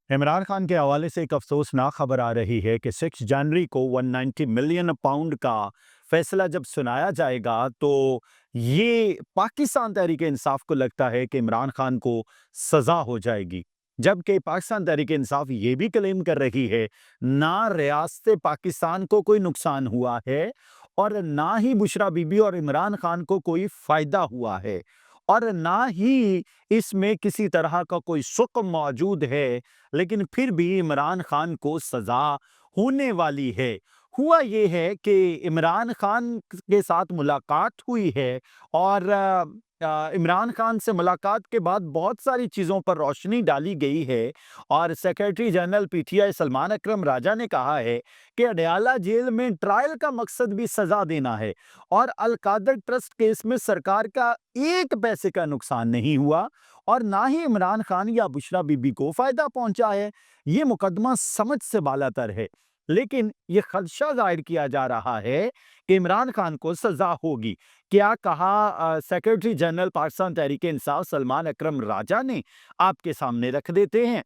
इमरान खान के हवाले से एक अफसोसनाक खबर आ रही है कि 6 जनवरी को 190 मिलियन पाउंड का फैसला जब सुनाया जाएगा तो ये पाकिस्तान तहरीक इंसाफ को लगता है कि इमरान खान को सजा हो जाएगी। जबकि पाकिस्तान तहरीक इंसाफ ये भी क्लेम कर रही है ना रियासत पाकिस्तान को कोई नुकसान हुआ है और ना ही बुशरा बीबी और इमरान खान को कोई फायदा हुआ है और ना ही इसमें किसी तरह का कोई शुक्र मौजूद है, लेकिन फिर भी इमरान खान को सजा होने वाली है। हुआ ये है कि इमरान खान के साथ मुलाकात हुई है और इमरान खान से मुलाकात के बाद बहुत सारी चीज़ों पर रोशनी डाली गई है और सेक्रेटरी जनरल पीटीआई सलमान अकरम राजा ने कहा है कि अडयाला जेल में ट्रायल का मकसद भी सजा देना है और अल-कादर ट्रस्ट केस में सरकार का एक पैसे का नुकसान नहीं हुआ और ना ही इमरान खान या बुशरा बीबी को फायदा पहुंचा है। ये मुकदमा समझ से बालातर है, लेकिन ये खदशा जाहिर किया जा रहा है कि इमरान खान को सजा होगी। क्या कहा सेक्रेटरी जनरल पाकिस्तान तहरीक इंसाफ सलमान अकरम राजा ने, आपके सामने रख देते हैं।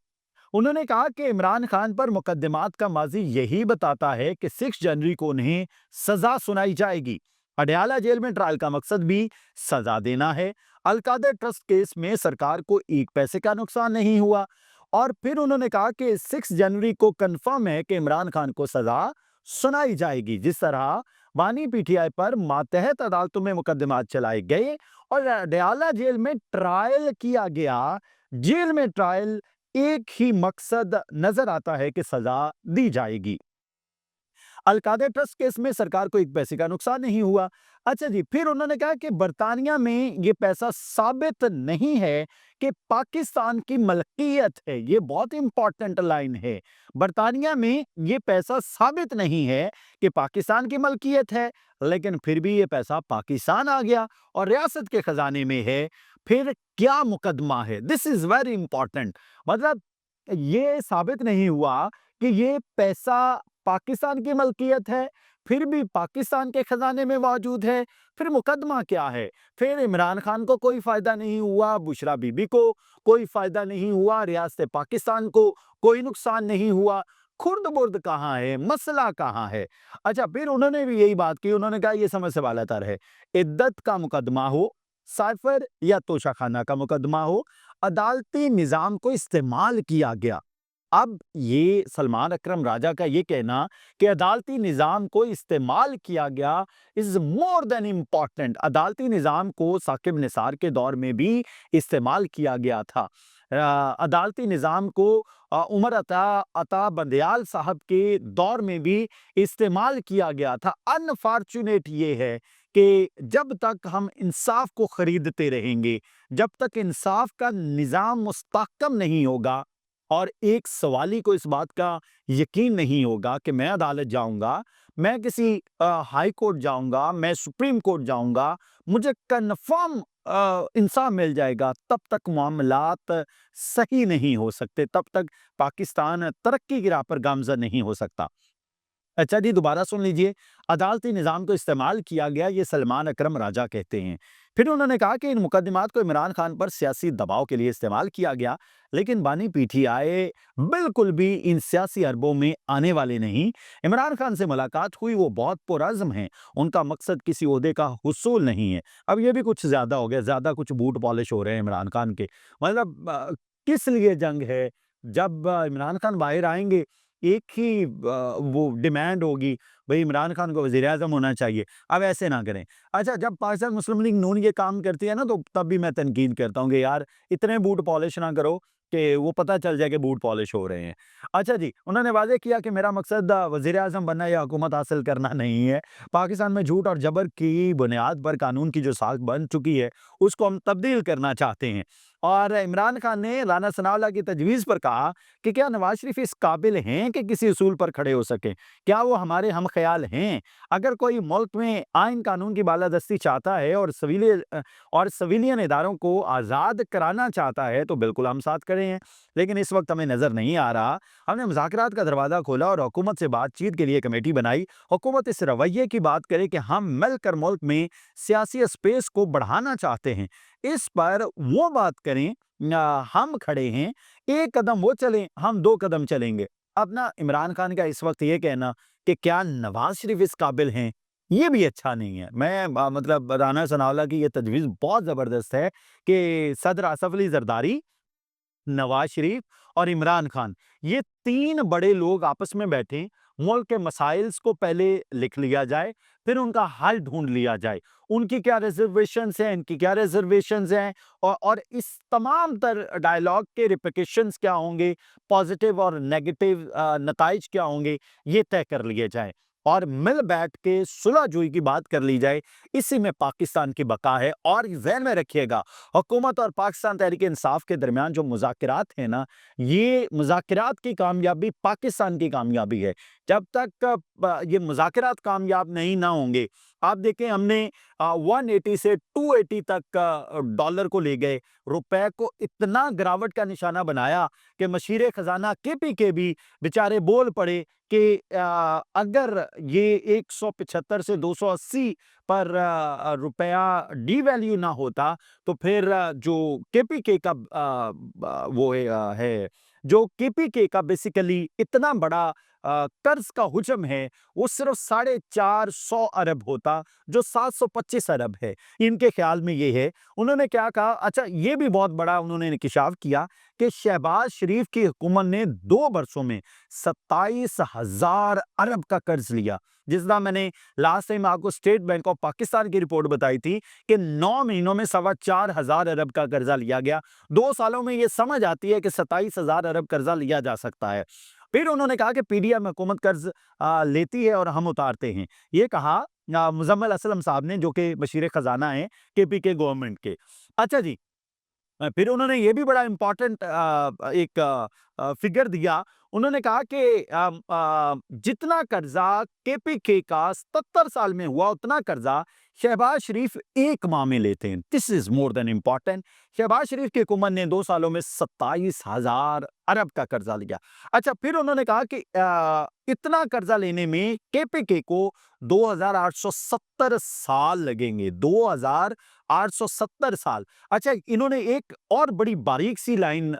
उन्होंने कहा कि इमरान खान पर मुकदमात का माजी यही बताता है कि 6 जनवरी को उन्हें सजा सुनाई जाएगी। अडयाला जेल में ट्रायल का मकसद भी सजा देना है। अलकादर ट्रस्ट केस में सरकार को एक पैसे का नुकसान नहीं हुआ और फिर उन्होंने कहा कि 6 जनवरी को कंफर्म है कि इमरान खान को सजा सुनाई जाएगी। जिस तरह बानी पीटीआई पर मातहत अदालतों में मुकदमात चलाए गए और अडयाला जेल में ट्रायल किया गया, जेल में ट्रायल एक ही मकसद नजर आता है कि सजा दी जाएगी। अलकादर ट्रस्ट केस में सरकार को एक पैसे का नुकसान नहीं हुआ। अच्छा जी, फिर उन्होंने कहा कि बर्तानिया में ये पैसा साबित नहीं है कि पाकिस्तान की मलकियत है। ये बहुत इंपॉर्टेंट लाइन है। बर्तानिया में ये पैसा साबित नहीं है कि पाकिस्तान की मलकियत है, लेकिन फिर भी ये पैसा पाकिस्तान आ गया और रियासत के खजाने में है। फिर क्या मुकदमा है? This is very important. मतलब ये साबित नहीं हुआ कि ये पैसा पाकिस्तान की मलकियत है, फिर भी पाकिस्तान के खजाने में मौजूद है। फिर मुकदमा क्या है? फिर इमरान खान को कोई फायदा नहीं हुआ, बुशरा बीबी को कोई फायदा नहीं हुआ, रियासत पाकिस्तान को कोई नुकसान नहीं हुआ। खुर्द-बुर्द कहाँ है? मसला कहाँ है? अच्छा, फिर उन्होंने भी यही बात की। उन्होंने कहा, ये समझ से बालातर है। इद्दत का मुकदमा हो, साइफर या तोशाखाना का मुकदमा हो, अदालती निज़ाम को इस्तेमाल किया गया। अब ये सलमान अकरम राजा का ये कहना कि अदालती निज़ाम को इस्तेमाल किया गया इज़ मोर देन इम्पॉर्टेंट। अदालती निज़ाम को साकिब निसार के दौर में भी इस्तेमाल किया गया था। अदालती निज़ाम को उमर अता अता बंदयाल साहब के दौर में भी इस्तेमाल किया गया था। अनफॉर्चुनेट ये है कि जब तक हम इंसाफ को खरीदते रहेंगे, जब तक इंसाफ का निज़ाम मुस्तहकम नहीं होगा और एक सवाली को इस बात का यकीन नहीं होगा कि मैं अदालत जाऊंगा, मैं किसी हाई कोर्ट जाऊंगा, मैं सुप्रीम कोर्ट जाऊंगा, मुझे कन्फर्म इंसाफ मिल जाएगा, तब तक मामलात सही नहीं हो सकते, तब तक पाकिस्तान तरक्की की राह पर गामज़न नहीं हो सकता। अच्छा जी, दोबारा सुन लीजिए। अदालती निज़ाम को इस्तेमाल किया गया, ये सलमान अकरम राजा कहते हैं। फिर उन्होंने कहा कि इन मुकदमात को इमरान खान पर सियासी दबाव के लिए इस्तेमाल किया गया, लेकिन बानी पीटीआई बिल्कुल भी इन सियासी अरबों में आने वाले नहीं। इमरान खान से मुलाकात हुई, वो बहुत पुरज़्म हैं, उनका मकसद किसी ओहदे का हुसूल नहीं है। अब ये भी कुछ ज़्यादा हो गया, ज़्यादा कुछ बूट पॉलिश हो रहे हैं इमरान खान के। मतलब किस लिए जंग है? जब इमरान खान बाहर आएँगे, एक ही वो डिमांड होगी, भई इमरान खान को वज़ीर-ए-आज़म होना चाहिए। अब ऐसे ना करें। अच्छा, जब पाकिस्तान मुस्लिम लीग नून ये काम करती है ना, तो तब भी मैं तनकीद करता हूँ कि यार इतने बूट पॉलिश ना करो कि वो पता चल जाए कि बूट पॉलिश हो रहे हैं। अच्छा जी, उन्होंने वाज़ेह किया कि मेरा मकसद वज़ीर-ए-आज़म बनना या हुकूमत हासिल करना नहीं है। पाकिस्तान में झूठ और जबर की बुनियाद पर कानून की जो साख बन चुकी है, उसको हम तब्दील करना चाहते हैं। और इमरान खान ने राना सनाउल्लाह की तजवीज़ पर कहा कि क्या नवाज़ शरीफ इस काबिल हैं कि किसी उसूल पर खड़े हो सकें? क्या वो हमारे हमख़याल हैं? अगर कोई मुल्क में आइन कानून की बालादस्ती चाहता है और सिविलियन इदारों को आज़ाद कराना चाहता है, तो बिल्कुल हम साथ खड़े हैं। लेकिन इस वक़्त हमें नज़र नहीं आ रहा। हमने मुज़ाकरात का दरवाज़ा खोला और हुकूमत से बातचीत के लिए कमेटी बनाई। हुकूमत इस रवैये की बात करे कि हम मिलकर मुल्क में सियासी स्पेस को बढ़ाना चाहते हैं। इस पर वो बात करें हम खड़े हैं, एक कदम वो चलें, हम 2 कदम चलेंगे। अब ना इमरान खान का इस वक़्त ये कहना कि क्या नवाज़ शरीफ इस काबिल हैं, ये भी अच्छा नहीं है। मैं मतलब राना सनाउल्लाह की ये तजवीज़ बहुत ज़बरदस्त है कि सदर आसफ़ अली ज़रदारी, नवाज शरीफ और इमरान खान, ये 3 बड़े लोग आपस में बैठें, मुल्क के मसाइल्स को पहले लिख लिया जाए, फिर उनका हल ढूँढ लिया जाए। उनकी क्या रिज़र्वेशंस हैं, इनकी क्या रिज़र्वेशंस हैं और इस तमाम तर डायलॉग के रिpercussions क्या होंगे, पॉज़िटिव और नेगेटिव नताइज क्या होंगे, ये तय कर लिए जाएँ और मिल बैठ के सुलह-जुही की बात कर ली जाए। इसी में पाकिस्तान की बका है और ज़हन में रखिएगा हुकूमत और पाकिस्तान तहरीक-ए-इंसाफ के दरमियान जो मुज़ाकरात हैं ना, ये मुज़ाकरात की कामयाबी पाकिस्तान की कामयाबी है। जब तक ये मुज़ाकरात कामयाब नहीं ना होंगे, आप देखें हमने 180 से 280 तक डॉलर को ले गए, रुपए को इतना गिरावट का निशाना बनाया कि मशीर खजाना केपीके भी बेचारे बोल पड़े कि अगर ये 175 से 280 पर रुपया डीवैल्यू ना होता तो फिर जो केपीके का वो है जो केपीके का बेसिकली इतना बड़ा कर्ज का हुजम है, वो सिर्फ 450 अरब होता, जो 725 अरब है। इनके ख्याल में ये है। उन्होंने क्या कहा, अच्छा ये भी बहुत बड़ा उन्होंने इंकिशाफ किया कि शहबाज शरीफ की हुकूमत ने 2 बरसों में 27,000 अरब का कर्ज लिया। जिस तरह मैंने लास्ट टाइम आपको स्टेट बैंक ऑफ पाकिस्तान की रिपोर्ट बताई थी कि 9 महीनों में 4,25,000 अरब का कर्जा लिया गया। 2 सालों में ये समझ आती है कि 27,000 अरब कर्जा लिया जा सकता है। फिर उन्होंने कहा कि पीडीएम हुकूमत कर्ज लेती है और हम उतारते हैं। ये कहा मुज़म्मिल असलम साहब ने, जो कि वज़ीर ख़ज़ाना हैं केपीके गवर्नमेंट के। अच्छा जी, फिर उन्होंने ये भी बड़ा इम्पोर्टेंट एक फिगर दिया। उन्होंने कहा कि जितना कर्जा केपीके का 77 साल में हुआ, उतना कर्जा शहबाज शरीफ 1 माह में लेते हैं। This is more than important. Shahbaz Sharif की हुकूमत ने 2 सालों में 27,000 अरब का कर्जा लिया। अच्छा, फिर उन्होंने कहा कि इतना कर्जा लेने में केपीके को 2,870 साल लगेंगे, 2,870 साल। अच्छा, इन्होंने एक और बड़ी बारीक सी लाइन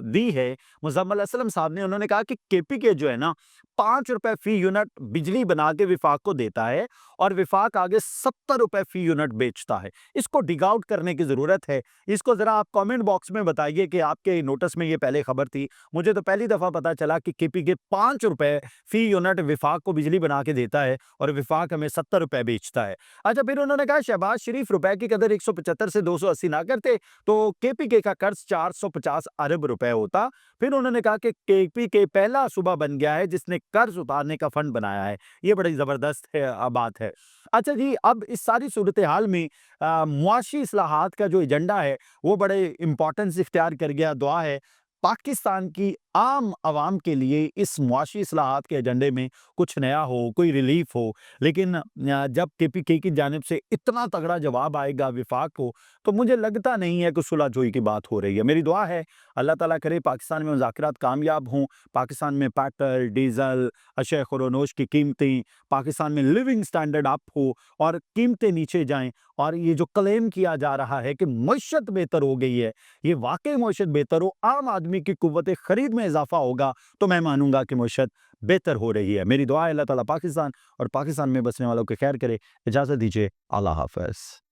दी है मुज़म्मिल असलम साहब ने। उन्होंने कहा कि केपीके जो है ना, ₹5 फी यूनिट बिजली बना के विफाक को देता है और विफाक आगे ₹70 फी यूनिट बेचता है। इसको डिग आउट करने की ज़रूरत है। इसको ज़रा आप कमेंट बॉक्स में बताइए कि आपके नोटिस में ये पहले खबर थी। मुझे तो पहली दफ़ा पता चला कि केपीके ₹5 फी यूनिट विफाक को बिजली बना के देता है और विफाक हमें ₹70 बेचता है। अच्छा, फिर उन्होंने कहा शहबाज शरीफ रुपए की कदर 175 से 280 ना करते तो केपीके का कर्ज 450 अरब रुपए होता। फिर उन्होंने कहा कि केपीके पहला सूबा बन गया है जिसने कर्ज उतारने का फंड बनाया है। ये बड़ी ज़बरदस्त है बात है। अच्छा जी, अब इस सारी सूरत-ए-हाल में मुआशी इस्लाहात का जो एजेंडा है, वो बड़े इम्पोर्टेंस इख्तियार कर गया। दुआ है पाकिस्तान की आम अवाम के लिए इस मुआशी इस्लाहात के एजेंडे में कुछ नया हो, कोई रिलीफ हो। लेकिन जब केपीके की जानिब से इतना तगड़ा जवाब आएगा विफाक को, तो मुझे लगता नहीं है कि सुलह-जुही की बात हो रही है। मेरी दुआ है अल्लाह ताला करे पाकिस्तान में मुज़ाकरात कामयाब हों, पाकिस्तान में पेट्रोल, डीज़ल, अशय खुरोनोश की कीमतें, पाकिस्तान में लिविंग स्टैंडर्ड अप हो और कीमतें नीचे जाएँ। और ये जो क्लेम किया जा रहा है कि मईशत बेहतर हो गई है, ये वाक़ई मईशत बेहतर हो, आम आदमी की कुव्वत खरीद में इज़ाफ़ा होगा, तो मैं मानूँगा कि मईशत बेहतर हो रही है। मेरी दुआ है अल्लाह ताला पाकिस्तान और पाकिस्तान में बसने वालों की खैर करे। इजाज़त दीजिए। अल्लाह हाफ़िज़।